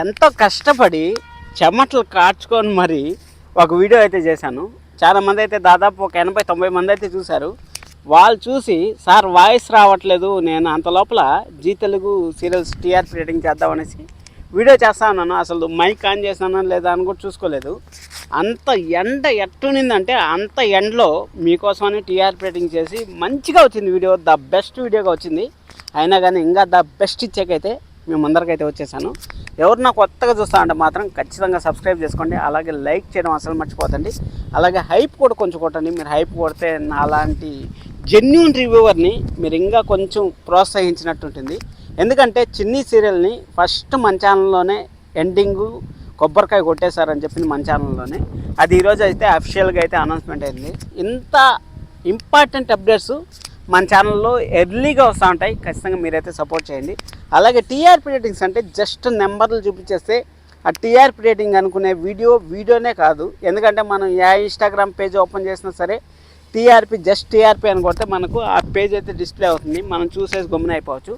ఎంతో కష్టపడి చెమటలు కార్చుకొని మరి ఒక వీడియో అయితే చేశాను. చాలామంది అయితే దాదాపు ఒక 80-90 మంది అయితే చూశారు. వాళ్ళు చూసి సార్ వాయిస్ రావట్లేదు, నేను అంత లోపల Zee Telugu serials TRP rating చేద్దామనేసి వీడియో చేస్తా ఉన్నాను. అసలు మైక్ ఆన్ చేసినా లేదా అని కూడా చూసుకోలేదు. అంత ఎండ ఎట్టునిందంటే అంత ఎండలో మీకోసమని టీఆర్పీ రేటింగ్ చేసి మంచిగా వచ్చింది వీడియో, ద బెస్ట్ వీడియోగా వచ్చింది. అయినా కానీ ఇంకా ద బెస్ట్ ఇచ్చాకైతే మేము ముందరికైతే వచ్చేసాను. ఎవరన్నా కొత్తగా చూస్తా అంటే మాత్రం ఖచ్చితంగా సబ్స్క్రైబ్ చేసుకోండి, అలాగే లైక్ చేయడం అసలు మర్చిపోతండి, అలాగే హైప్ కూడా కొంచెం కొట్టండి. మీరు హైప్ కొడితే అలాంటి జెన్యూన్ రివ్యూవర్ని మీరు ఇంకా కొంచెం ప్రోత్సహించినట్టు ఉంటుంది. ఎందుకంటే చిన్ని సీరియల్ని ఫస్ట్ మన ఛానల్లోనే ఎండింగు కొబ్బరికాయ కొట్టేశారని చెప్పి మన ఛానల్లోనే అది ఈరోజు అయితే అఫీషియల్గా అయితే అనౌన్స్మెంట్ అయింది. ఇంత ఇంపార్టెంట్ అప్డేట్స్ మన ఛానల్లో ఎర్లీగా వస్తూ ఉంటాయి. ఖచ్చితంగా మీరైతే సపోర్ట్ చేయండి. అలాగే టీఆర్పీ రేటింగ్స్ అంటే జస్ట్ నెంబర్లు చూపించేస్తే ఆ టీఆర్పీ రేటింగ్ అనుకునే వీడియోనే కాదు. ఎందుకంటే మనం ఏ ఇన్స్టాగ్రామ్ పేజ్ ఓపెన్ చేసినా సరే టీఆర్పీ జస్ట్ టీఆర్పీ అని కొడితే మనకు ఆ పేజ్ అయితే డిస్ప్లే అవుతుంది, మనం చూసేసి గమ్మున అయిపోవచ్చు.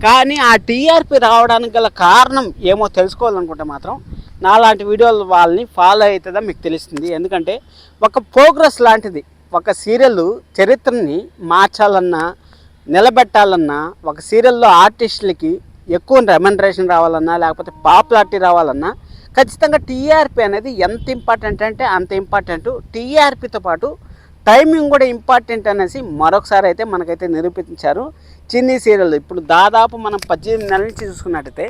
కానీ ఆ టీఆర్పీ రావడానికి గల కారణం ఏమో తెలుసుకోవాలనుకుంటే మాత్రం నాలాంటి వీడియోలు వాళ్ళని ఫాలో అవుతుందా మీకు తెలుస్తుంది. ఎందుకంటే ఒక ప్రోగ్రెస్ లాంటిది. ఒక సీరియల్ చరిత్రని మార్చాలన్నా నిలబెట్టాలన్నా ఒక సీరియల్లో ఆర్టిస్టులకి ఎక్కువ రెమ్యునరేషన్ రావాలన్నా లేకపోతే పాపులారిటీ రావాలన్నా ఖచ్చితంగా టీఆర్పీ అనేది ఎంత ఇంపార్టెంట్ అంటే అంత ఇంపార్టెంట్. టీఆర్పీతో పాటు టైమింగ్ కూడా ఇంపార్టెంట్ అనేసి మరొకసారి అయితే మనకైతే నిరూపించారు చిన్ని సీరియల్. ఇప్పుడు దాదాపు మనం 18 నెలల నుంచి చూసుకున్నట్టయితే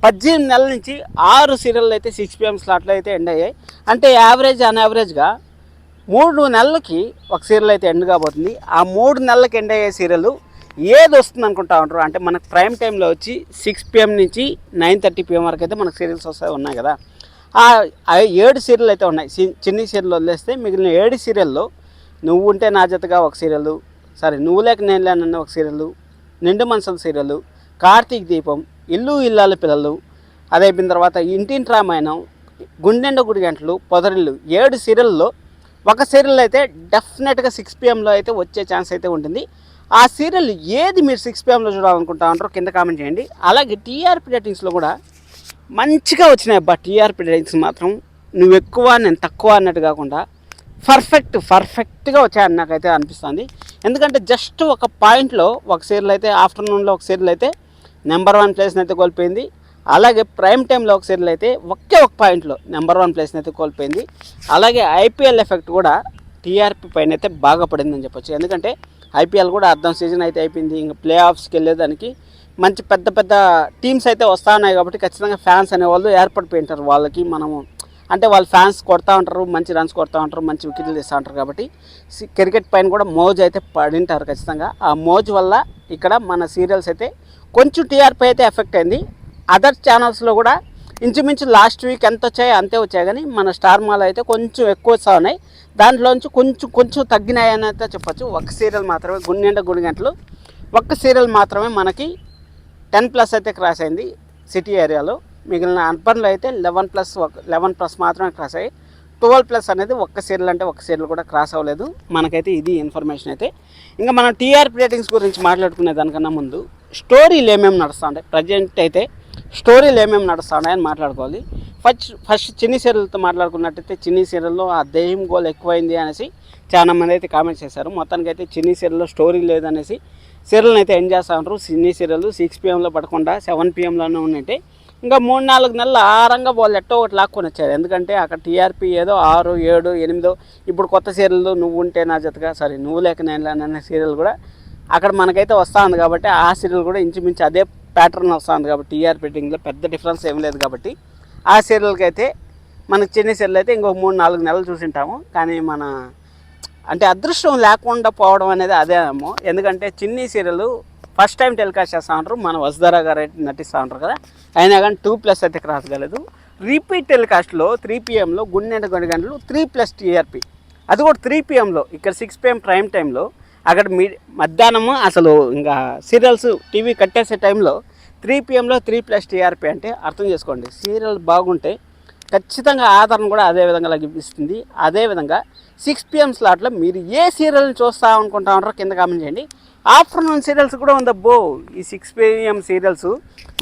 18 నెలల నుంచి 6 సీరియల్ అయితే 6 PM స్లాట్లో అయితే ఎండ్ అయ్యాయి. అంటే యావరేజ్గా 3 నెలలకి ఒక సీరియల్ అయితే ఎండ్ కాబోతుంది. ఆ 3 నెలలకి ఎండ్ అయ్యే సీరియల్ ఏది వస్తుంది అనుకుంటా ఉంటారు అంటే మనకు ప్రైమ్ టైంలో వచ్చి 6 PM నుంచి 9:30 PM వరకు అయితే మనకు సీరియల్స్ ఉన్నాయి కదా. ఆ 7 సీరియల్ అయితే ఉన్నాయి. చిన్ని సీరియల్ వదిలేస్తే మిగిలిన 7 సీరియల్లో నువ్వు ఉంటే నా జతగా ఒక సీరియల్, నువ్వు లేక నేను లేనన్న ఒక సీరియల్, నిండు మనసుల సీరియల్, కార్తీక దీపం, ఇల్లు ఇల్లాల పిల్లలు, అది అయిపోయిన తర్వాత ఇంటింటి రామాయణం, గుండెండ గుడి గంటలు, పొదరిల్లు, 7 సీరియల్లో ఒక సీరియల్ అయితే డెఫినెట్గా 6 PMలో అయితే వచ్చే ఛాన్స్ అయితే ఉంటుంది. ఆ సీరియల్ ఏది మీరు 6 PMలో చూడాలనుకుంటా ఉంటారో కింద కామెంట్ చేయండి. అలాగే టీఆర్పీ రేటింగ్స్లో కూడా మంచిగా వచ్చినాయి. టీఆర్పీ రేటింగ్స్ మాత్రం నువ్వు ఎక్కువ నేను తక్కువ అన్నట్టు కాకుండా పర్ఫెక్ట్గా వచ్చాయని నాకైతే అనిపిస్తుంది. ఎందుకంటే జస్ట్ ఒక పాయింట్లో ఒక సీరియల్ అయితే ఆఫ్టర్నూన్లో ఒక సీరియల్ అయితే నెంబర్ 1 ప్లేస్ని అయితే కోల్పోయింది. అలాగే ప్రైమ్ టైంలో ఒక సీరియల్ అయితే ఒకే ఒక పాయింట్లో నెంబర్ 1 ప్లేస్ని అయితే కోల్పోయింది. అలాగే ఐపీఎల్ ఎఫెక్ట్ కూడా టీఆర్పీ పైన అయితే బాగా పడిందని చెప్పొచ్చు. ఎందుకంటే ఐపీఎల్ కూడా అర్థం సీజన్ అయితే అయిపోయింది. ఇంకా ప్లే ఆఫ్స్కి వెళ్ళేదానికి మంచి పెద్ద టీమ్స్ అయితే వస్తూ ఉన్నాయి కాబట్టి ఖచ్చితంగా ఫ్యాన్స్ అనేవాళ్ళు ఏర్పడిపోయి ఉంటారు. వాళ్ళకి మనము అంటే వాళ్ళ ఫ్యాన్స్ కొడతా ఉంటారు, మంచి రన్స్ కొడతా ఉంటారు, మంచి వికెట్లు తీస్తూ ఉంటారు కాబట్టి క్రికెట్ పైన కూడా మోజు అయితే పడింటారు ఖచ్చితంగా. ఆ మోజు వల్ల ఇక్కడ మన సీరియల్స్ అయితే కొంచెం టీఆర్పీ అయితే ఎఫెక్ట్ అయింది. అదర్ ఛానల్స్లో కూడా ఇంచుమించు లాస్ట్ వీక్ ఎంత వచ్చాయో అంతే వచ్చాయి, కానీ మన స్టార్ మాల్ అయితే కొంచెం ఎక్కువ వస్తూ ఉన్నాయి. దాంట్లోంచి కొంచెం తగ్గినాయని అయితే చెప్పచ్చు. ఒక సీరియల్ మాత్రమే గుండెండ గుడి గంటలు, ఒక్క సీరియల్ మాత్రమే మనకి 10+ అయితే క్రాస్ అయింది సిటీ ఏరియాలో. మిగిలిన అర్బన్లో అయితే 11+ మాత్రమే క్రాస్ అయ్యాయి. 12+ అనేది ఒక్క సీరియల్ కూడా క్రాస్ అవ్వలేదు. మనకైతే ఇది ఇన్ఫర్మేషన్ అయితే. ఇంకా మనం టీఆర్పీ రేటింగ్స్ గురించి మాట్లాడుకునే దానికన్నా ముందు స్టోరీలు ఏమేమి నడుస్తుంటాయి, ప్రజెంట్ అయితే స్టోరీలు ఏమేమి నడుస్తున్నాయని మాట్లాడుకోవాలి. ఫస్ట్ చిన్ని సీరియల్తో మాట్లాడుకున్నట్టయితే చిన్ని సీరియల్లో ఆ దెయ్యం గోల్ ఎక్కువైంది అనేసి చాలామంది అయితే కామెంట్స్ చేశారు. మొత్తానికి అయితే చిన్ని సీరియల్లో స్టోరీ లేదనేసి సీరియల్ని అయితే ఎండ్ చేస్తూ ఉంటారు. చిన్ని సీరియల్ 6 PMలో పడకుండా 7 PMలోనే ఉన్నట్టే. ఇంకా 3-4 నెలలు ఆరంగా వాళ్ళు ఎట్టో ఒకటి లాక్కొని వచ్చారు. ఎందుకంటే అక్కడ టీఆర్పీ ఏదో 6, 7, 8 ఇప్పుడు కొత్త సీరియల్ నువ్వు ఉంటే నా జతగా నువ్వు లేక నేను అనే సీరియల్ కూడా అక్కడ మనకైతే వస్తూ ఉంది కాబట్టి ఆ సీరియల్ కూడా ఇంచుమించు అదే ప్యాటర్న్ వస్తుంది కాబట్టి టీఆర్పీ రేటింగ్లో పెద్ద డిఫరెన్స్ ఏం లేదు కాబట్టి ఆ సీరియల్కి అయితే మనకు చిన్న సీరియల్ అయితే ఇంకో 3-4 నెలలు చూసింటాము. కానీ మన అంటే అదృష్టం లేకుండా పోవడం అనేది అదేమో. ఎందుకంటే చిన్ని సీరియల్ ఫస్ట్ టైం టెలికాస్ట్ చేస్తూ ఉంటారు, మన వసుధర గారు అయితే నటిస్తూ ఉంటారు కదా, అయినా కానీ 2+ అయితే క్రాస్ కాలేదు. రిపీట్ టెలికాస్ట్లో 3 PMలో గుండెండ గుడి గంటలు 3+ టీఆర్పీ, అది కూడా 3 PMలో. ఇక్కడ 6 PM ప్రైమ్ టైంలో, అక్కడ మధ్యాహ్నము అసలు ఇంకా సీరియల్స్ టీవీ కట్టేసే టైంలో 3 PMలో 3+ టీఆర్పీ అంటే అర్థం చేసుకోండి. సీరియల్ బాగుంటే ఖచ్చితంగా ఆదరణ కూడా అదే విధంగా లభిస్తుంది. అదేవిధంగా 6 PM స్లాట్లో మీరు ఏ సీరియల్ని చూస్తూ అనుకుంటా ఉంటారో కింద కామెంట్ చేయండి. ఆఫ్టర్నూన్ సీరియల్స్ కూడా ఉందబ్బో. ఈ 6 PM సీరియల్స్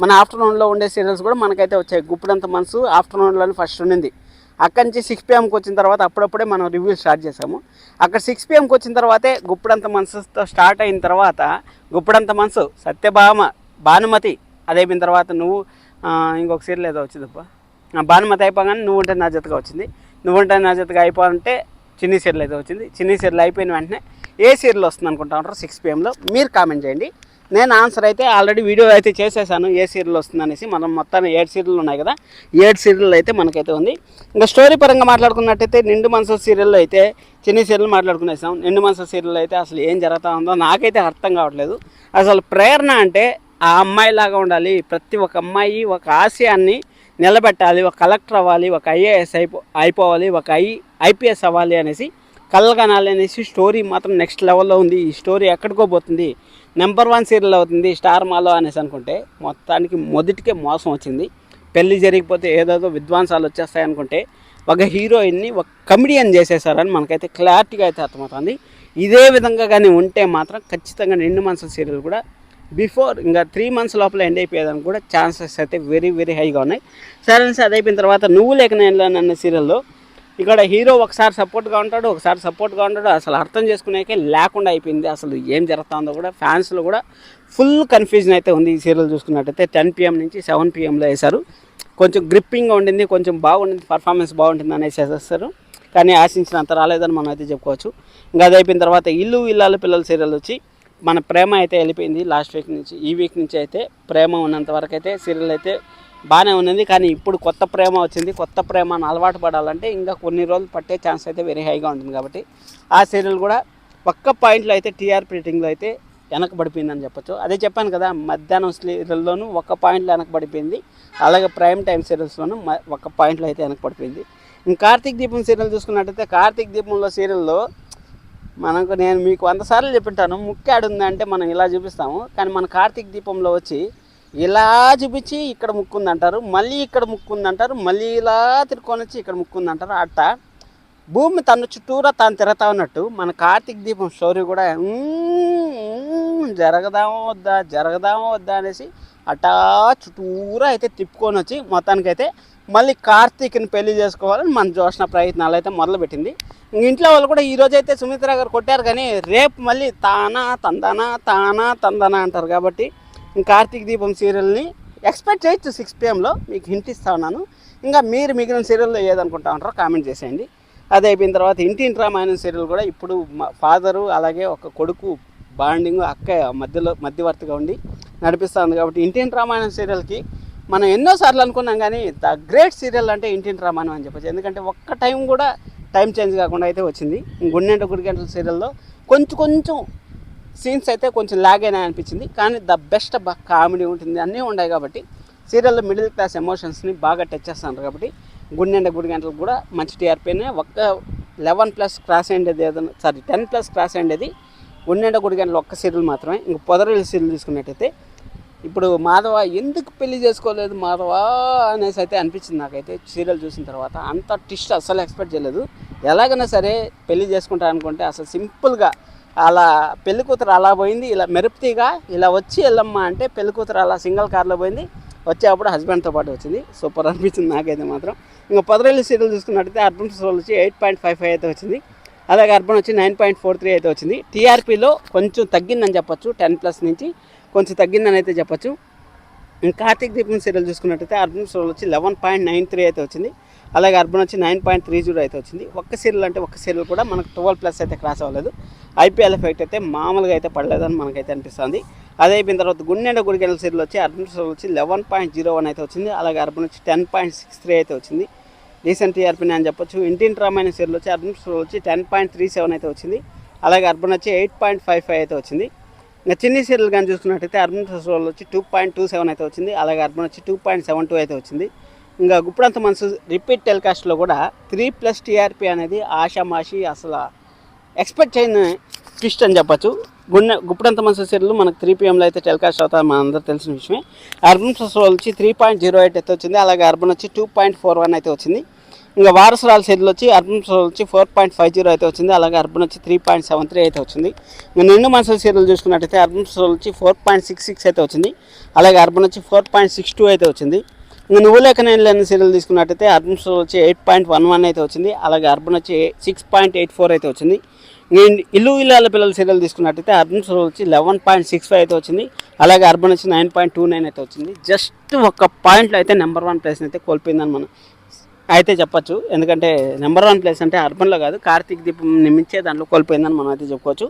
మన ఆఫ్టర్నూన్లో ఉండే సీరియల్స్ కూడా మనకైతే వచ్చాయి. గుప్పుడంత మనసు ఆఫ్టర్నూన్లోనే ఫస్ట్ ఉండింది. అక్కడి నుంచి 6 PMకి వచ్చిన తర్వాత అప్పుడప్పుడే మనం రివ్యూ స్టార్ట్ చేసాము. అక్కడ 6 PMకి వచ్చిన తర్వాతే గుప్పుడంత మనసుతో స్టార్ట్ అయిన తర్వాత గుప్పుడంత మనసు, సత్యభామ, భానుమతి, అదైపోయిన తర్వాత నువ్వు ఇంకొక సీరియల్ ఏదో వచ్చిందప్ప. భానుమతి అయిపోగానే నువ్వు ఉంటే నా జతగా వచ్చింది. నువ్వు ఉంటే నా జతగా అయిపోవాలంటే చిన్ని సీరియల్ అయితే వచ్చింది. చిన్ని సీరియల్ అయిపోయిన వెంటనే ఏ సీరియల్ వస్తుంది అనుకుంటా ఉంటారు 6 PMలో మీరు కామెంట్ చేయండి. నేను ఆన్సర్ అయితే ఆల్రెడీ వీడియో అయితే చేసేసాను ఏ సీరియల్ వస్తుంది అనేసి. మనం మొత్తాన్ని 7 సీరియల్ ఉన్నాయి కదా, 7 సీరియల్ అయితే మనకైతే ఉంది. ఇంకా స్టోరీ పరంగా మాట్లాడుకున్నట్టయితే నిండు మనసు సీరియల్లో అయితే చిన్ని సీరియల్ మాట్లాడుకునేసాం. నిండు మనసు సీరియల్ అయితే అసలు ఏం జరుగుతూ ఉందో నాకైతే అర్థం కావట్లేదు. అసలు ప్రేరణ అంటే ఆ అమ్మాయిలాగా ఉండాలి. ప్రతి ఒక్క అమ్మాయి ఒక ఆశయాన్ని నిలబెట్టాలి, ఒక కలెక్టర్ అవ్వాలి, ఒక IAS అయిపోవాలి, ఒక IPS అవ్వాలి అనేసి కలగనాలి అనేసి స్టోరీ మాత్రం నెక్స్ట్ లెవెల్లో ఉంది. ఈ స్టోరీ ఎక్కడికో పోతుంది, నెంబర్ 1 సీరియల్ అవుతుంది స్టార్ మాలో అనేసి అనుకుంటే మొత్తానికి మొదటికే మోసం వచ్చింది. పెళ్లి జరిగిపోతే ఏదేదో విద్వాంసాలు వచ్చేస్తాయి అనుకుంటే ఒక హీరోయిన్ని ఒక కమెడియన్ చేసేసారని మనకైతే క్లారిటీగా అయితే అర్థమవుతుంది. ఇదే విధంగా కానీ ఉంటే మాత్రం ఖచ్చితంగా నిండు మనసు సీరియల్ కూడా బిఫోర్ ఇంకా 3 months లోపల ఎండ్ అయిపోయేదానికి కూడా ఛాన్సెస్ అయితే వెరీ వెరీ హైగా ఉన్నాయి. సరే అది అయిపోయిన తర్వాత నువ్వు లేక నేను అన్న సీరియల్లో ఇక్కడ హీరో ఒకసారి సపోర్ట్గా ఉంటాడు, ఒకసారి సపోర్ట్గా ఉంటాడు. అసలు అర్థం చేసుకునేకే లేకుండా అయిపోయింది. అసలు ఏం జరుగుతుందో కూడా ఫ్యాన్స్లో కూడా ఫుల్ కన్ఫ్యూజన్ అయితే ఉంది. ఈ సీరియల్ చూసుకున్నట్టయితే 10 PM నుంచి 7 PMలో వేశారు. కొంచెం గ్రిప్పింగ్గా ఉండింది, కొంచెం బాగుండింది, పర్ఫార్మెన్స్ బాగుంటుంది అనేసి వేసేస్తారు. కానీ ఆశించినంత రాలేదని మనం అయితే చెప్పుకోవచ్చు. ఇంకా అది అయిపోయిన తర్వాత ఇల్లు ఇల్లాలు పిల్లల సీరియల్ వచ్చి మన ప్రేమ అయితే వెళ్ళిపోయింది లాస్ట్ వీక్ నుంచి. ఈ వీక్ నుంచి అయితే ప్రేమ ఉన్నంత వరకు అయితే సీరియల్ అయితే బాగానే ఉన్నది. కానీ ఇప్పుడు కొత్త ప్రేమ వచ్చింది. కొత్త ప్రేమను అలవాటు పడాలంటే ఇంకా కొన్ని రోజులు పట్టే ఛాన్స్ అయితే వెరీ హైగా ఉంటుంది. కాబట్టి ఆ సీరియల్ కూడా ఒక్క పాయింట్లో అయితే TRP రేటింగ్లో అయితే వెనకబడిపోయిందని చెప్పొచ్చు. అదే చెప్పాను కదా, మధ్యాహ్నం సీరియల్లోనూ ఒక్క పాయింట్లో వెనకబడిపోయింది, అలాగే ప్రైమ్ టైం సీరియల్స్లోనూ ఒక్క పాయింట్లో అయితే వెనకబడిపోయింది. ఇంకా కార్తీక్ దీపం సీరియల్ చూసుకున్నట్టయితే కార్తీక్ దీపంలో సీరియల్లో నేను మీకు 100 సార్లు చెప్పింటాను, ముక్కాడు ఉందంటే మనం ఇలా చూపిస్తాము. కానీ మన కార్తీక్ దీపంలో వచ్చి ఇలా చూపించి ఇక్కడ ముక్కుందంటారు, మళ్ళీ ఇక్కడ ముక్కుందంటారు, మళ్ళీ ఇలా తిరుక్కొని వచ్చి ఇక్కడ ముక్కుందంటారు. అట్ట భూమి తన చుట్టూరా తాను తిరగతా ఉన్నట్టు మన కార్తీక్ దీపం స్టోరీ కూడా జరగదామో వద్దా అనేసి అట్టా చుట్టూరా అయితే తిప్పుకొని వచ్చి మొత్తానికైతే మళ్ళీ కార్తీక్ని పెళ్లి చేసుకోవాలని మన జోష్న ప్రయత్నాలు అయితే మొదలుపెట్టింది. ఇంట్లో వాళ్ళు కూడా ఈరోజు అయితే సుమిత్ర గారు కొట్టారు, కానీ రేపు మళ్ళీ తానా తందనా అంటారు. కాబట్టి కార్తీక్ దీపం సీరియల్ని ఎక్స్పెక్ట్ చేయొచ్చు 6 PMలో. మీకు హింట్ ఇస్తా ఉన్నాను. ఇంకా మీరు మిగిలిన సీరియల్లో ఏదనుకుంటా ఉంటారో కామెంట్ చేసేయండి. అది అయిపోయిన తర్వాత ఇంటి రామాయణం సీరియల్ కూడా ఇప్పుడు ఫాదరు అలాగే ఒక కొడుకు బాండింగ్ అక్క మధ్యవర్తిగా ఉండి నడిపిస్తుంది. కాబట్టి ఇంటి రామాయణం సీరియల్కి మనం ఎన్నోసార్లు అనుకున్నాం, కానీ ద గ్రేట్ సీరియల్ అంటే ఇంటి రామాయణం అని చెప్పచ్చు. ఎందుకంటే ఒక్క టైం కూడా టైం చేంజ్ కాకుండా అయితే వచ్చింది. గుడి గంటల సీరియల్లో కొంచెం సీన్స్ అయితే కొంచెం లాగ్ అయినా అనిపించింది, కానీ ద బెస్ట్ కామెడీ ఉంటుంది, అన్నీ ఉన్నాయి. కాబట్టి సీరియల్లో మిడిల్ క్లాస్ ఎమోషన్స్ని బాగా టచ్ చేస్తున్నారు. కాబట్టి గుడి గంటలకు కూడా మంచి TRPనే. ఒక్క 11+ క్రాస్ అయ్యేది ఏదైనా 10+ క్రాస్ అయ్యేది గుడి గంటలు ఒక్క సీరియల్ మాత్రమే. ఇంక పొదరిల్లు సీరియల్ తీసుకున్నట్టయితే ఇప్పుడు మాధవ ఎందుకు పెళ్లి చేసుకోలేదు మాధవ అనేసి అయితే అనిపించింది నాకైతే సీరియల్ చూసిన తర్వాత. అంత ట్విస్ట్ అసలు ఎక్స్పెక్ట్ చేయలేదు. ఎలాగైనా సరే పెళ్లి చేసుకుంటా అనుకుంటే అసలు సింపుల్గా అలా పెళ్లి కూతురు అలా పోయింది, ఇలా మెరుపుతీగా ఇలా వచ్చి వెళ్ళమ్మా అంటే పెళ్లి కూతురు అలా సింగిల్ కార్లో పోయింది, వచ్చేటప్పుడు హస్బెండ్తో పాటు వచ్చింది. సూపర్ అనిపించింది నాకైతే మాత్రం. ఇంకా పొదరిల్లు సీరియల్ చూసుకున్నట్టయితే అర్బన్ సోల్ వచ్చి 8.55 అయితే వచ్చింది, అలాగే అర్బన్ వచ్చి 9.43 అయితే వచ్చింది. TRPలో కొంచెం తగ్గిందని చెప్పొచ్చు, 10+ నుంచి కొంచెం తగ్గిందని అయితే చెప్పొచ్చు. కార్తీక్ దీపం సీరియల్ చూసుకున్నట్టయితే అర్బన్ సోల్ వచ్చి 11.93 అయితే వచ్చింది, అలాగే అర్బన్ వచ్చి 9.30 అయితే వచ్చింది. ఒక్క సీరియల్ కూడా మనకు 12+ అయితే క్రాస్ అవ్వలేదు. IPL ఎఫెక్ట్ అయితే మామూలుగా అయితే పడలేదని మనకైతే అనిపిస్తుంది. అదే అయిపోయిన తర్వాత గుడి గంటల సీరియల్ వచ్చి అర్బన్ సోల్ వచ్చి 11.01 అయితే వచ్చింది, అలాగే అర్బన్ వచ్చి 10.63 అయితే వచ్చింది. రీసెంట్ TRPని అని చెప్పొచ్చు. ఇంటి రామాయణ సీరియల్ వచ్చి అర్బన్ సోల్ వచ్చి 10.37 అయితే వచ్చింది, అలాగే అర్బన్ వచ్చి 8.55 అయితే వచ్చింది. ఇంకా చిన్ని సీరియల్ కానీ చూసుకున్నట్టయితే అర్బన్ సోల్ వచ్చి 2.27 అయితే వచ్చింది, అలాగే అర్బన్ వచ్చి 2.72 అయితే వచ్చింది. ఇంకా గుప్పుడంత మనసు రిపీట్ టెలికాస్ట్లో కూడా 3+ TRP అనేది ఆషామాషి అసలు ఎక్స్పెక్ట్ చేయని ట్విస్ట్ అని చెప్పచ్చు. గుప్పుడంత మనసు సీరియల్ మనకు 3 PMలో అయితే టెలికాస్ట్ అవుతారు, మన అందరూ తెలిసిన విషయమే. అర్బన్ సోల్ వచ్చి 3.08 అయితే వచ్చింది, అలాగే అర్బన్ వచ్చి 2.41 అయితే వచ్చింది. ఇంకా వారసురాల సీరియల్ వచ్చి అర్బన్ వచ్చి 4.50 అయితే వచ్చింది. అలాగే అర్బన్ వచ్చి 3.73 అయితే వచ్చింది. ఇంకా నిండు మనసుల సీరియల్ చూసుకున్నట్టయితే అర్బన్ వచ్చి 4.66 అయితే వచ్చింది. అలాగే అర్బన్ వచ్చి 4.62 అయితే వచ్చింది. ఇంకా నువ్వు లేక నేను లేని సీరియల్ తీసుకున్నట్టయితే అర్బన్ వచ్చి 8.11 అయితే వచ్చింది. అలాగే అర్బన్ వచ్చి 6.84 అయితే వచ్చింది. ఇల్లు ఇల్లాల పిల్లల సీరియల్ తీసుకున్నట్టయితే అర్బన్ వచ్చి 11.65 అయితే వచ్చింది. అలాగే అర్బన్ వచ్చి 9.29 అయితే వచ్చింది. జస్ట్ ఒక పాయింట్లో అయితే నెంబర్ 1 ప్లేస్ అయితే కోల్పోయిందని మనం అయితే చెప్పచ్చు. ఎందుకంటే నెంబర్ 1 ప్లేస్ అంటే అర్బన్లో కాదు, కార్తీక్ దీపం నిమించే దాంట్లో కోల్పోయిందని మనం అయితే చెప్పుకోవచ్చు.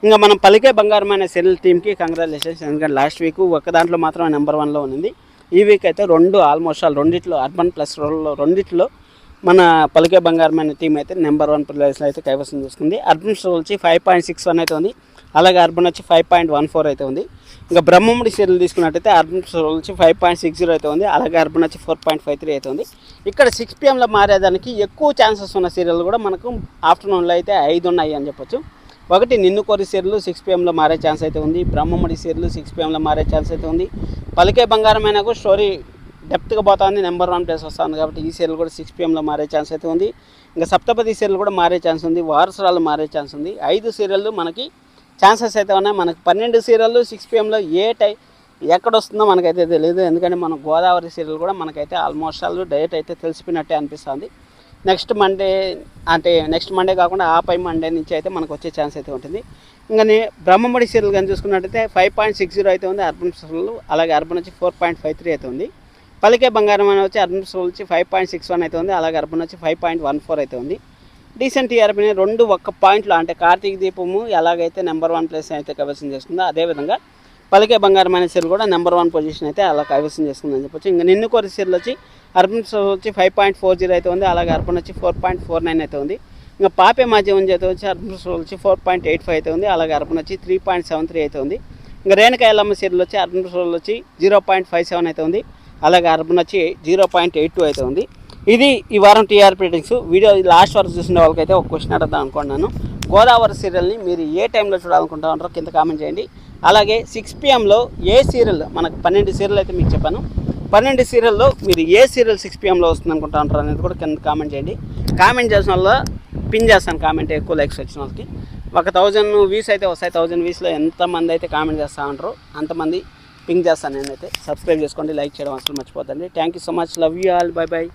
ఇంకా మనం పలికే బంగారమైన సీరియల్ టీమ్కి కంగ్రాచులేషన్స్. ఎందుకంటే లాస్ట్ వీక్ ఒక దాంట్లో మాత్రమే నెంబర్ 1లో ఉంది. ఈ వీక్ అయితే ఆల్మోస్ట్ రెండిట్లో అర్బన్ ప్లస్ రెండిట్లో మన పలికే బంగారమైన టీం అయితే నెంబర్ 1 ప్లేస్లో అయితే కైవసం చేసుకుంది. అర్బన్ వచ్చి 5.61 అయితే ఉంది. అలాగే అర్బన్ వచ్చి 5.14 అయితే ఉంది. ఇంకా బ్రహ్మముడి సీరియల్ తీసుకున్నట్టయితే అర్బన్ వచ్చి 5.60 అయితే ఉంది. అలాగే అర్బన్ వచ్చి 4.53 అయితే ఉంది. ఇక్కడ 6 PM మారేదానికి ఎక్కువ ఛాన్సెస్ ఉన్న సీరియల్ కూడా మనకు ఆఫ్టర్నూన్లో అయితే 5 ఉన్నాయి అని చెప్పొచ్చు. ఒకటి నిన్ను కోరి సీరియల్ 6 PM మారే ఛాన్స్ అయితే ఉంది. బ్రహ్మముడి సీరియల్ 6 PM మారే ఛాన్స్ అయితే ఉంది. పలికే బంగారమైన స్టోరీ డెప్త్గా పోతుంది, నెంబర్ 1 ప్లేస్ వస్తుంది కాబట్టి ఈ సీరియల్ కూడా 6 PM మారే ఛాన్స్ అయితే ఉంది. ఇంకా సప్తపది సీరియల్ కూడా మారే ఛాన్స్ ఉంది. వారసురాలు మారే ఛాన్స్ ఉంది. 5 సీరియళ్ళు మనకి ఛాన్సెస్ అయితే ఉన్నాయి. మనకి 12 సీరియళ్ళు 6 PM ఎక్కడ వస్తుందో మనకైతే తెలియదు. ఎందుకంటే మన గోదావరి సీరియల్ కూడా మనకైతే ఆల్మోస్ట్ డేట్ అయితే తెలిసిపోయినట్టే అనిపిస్తుంది. నెక్స్ట్ మండే కాకుండా ఆ పై మండే నుంచి అయితే మనకు వచ్చే ఛాన్స్ అయితే ఉంటుంది. ఇంకా బ్రహ్మముడి సీరియల్ కానీ చూసుకున్నట్టయితే 5.60 అయితే ఉంది అర్బన్ సీరియల్. అలాగే అర్బన్ వచ్చి 4.53 అయితే ఉంది. పలికే బంగారం అని వచ్చి అర్బన్ వచ్చి 5.61 అయితే ఉంది. అలాగే అర్బన్ వచ్చి 5.14 అయితే ఉంది. డీసెంట్ టీఆర్పీని 2 ఒక్క పాయింట్లో అంటే కార్తీక దీపము ఎలాగైతే నెంబర్ 1 ప్లేస్ అయితే కైవసం చేస్తుందో అదేవిధంగా పలికే బంగారం అనే సీరియల్ కూడా నెంబర్ 1 పొజిషన్ అయితే అలా కైవసం చేస్తుందని చెప్పొచ్చు. ఇంకా నిన్ను కోరి సీరియల్ వచ్చి అర్బన్ వచ్చి 5.40 అయితే ఉంది. అలాగే అర్బన్ వచ్చి 4.49 అయితే ఉంది. ఇంకా పాపే మాధ్యమం అయితే వచ్చి అర్బన్ వచ్చి 4.85 అయితే ఉంది. అలాగే అర్బన్ వచ్చి 3.73 అయితే ఉంది. ఇంకా రేణుకాయలమ్మ సీరియల్ వచ్చి అర్బన్ వచ్చి 0.57 అయితే ఉంది. అలాగే అర్బన్ వచ్చి 0.82 అయితే ఉంది. ఇది ఈ వారం టీఆర్పీ రేటింగ్స్. వీడియో లాస్ట్ వరకు చూసిన వాళ్ళకైతే ఒక క్వశ్చన్ అడుగుదాం అనుకుంటున్నాను. గోదావరి సీరియల్ని మీరు ఏ టైంలో చూడాలనుకుంటా ఉంటారో కింద కామెంట్ చేయండి. అలాగే 6 PM ఏ సీరియల్ మనకు 12 సీరియల్ అయితే మీకు చెప్పాను. 12 సీరియల్లో మీరు ఏ సీరియల్ 6 PM వస్తుంది అనుకుంటా ఉంటారు అనేది కూడా కింద కామెంట్ చేయండి. కామెంట్ చేసిన వల్ల పిన్ చేస్తాను కామెంట్ ఎక్కువ లైక్స్ వచ్చిన వాళ్ళకి. 1000 వ్యూస్ అయితే వస్తాయి. 1000 వ్యూస్లో ఎంతమంది అయితే కామెంట్ చేస్తూ ఉంటారో అంతమంది పింక్ చేస్తాను నేనైతే. సబ్స్క్రైబ్ చేసుకోండి, లైక్ చేయడం అసలు మర్చిపోతండి. Thank you so much, love you all, bye by.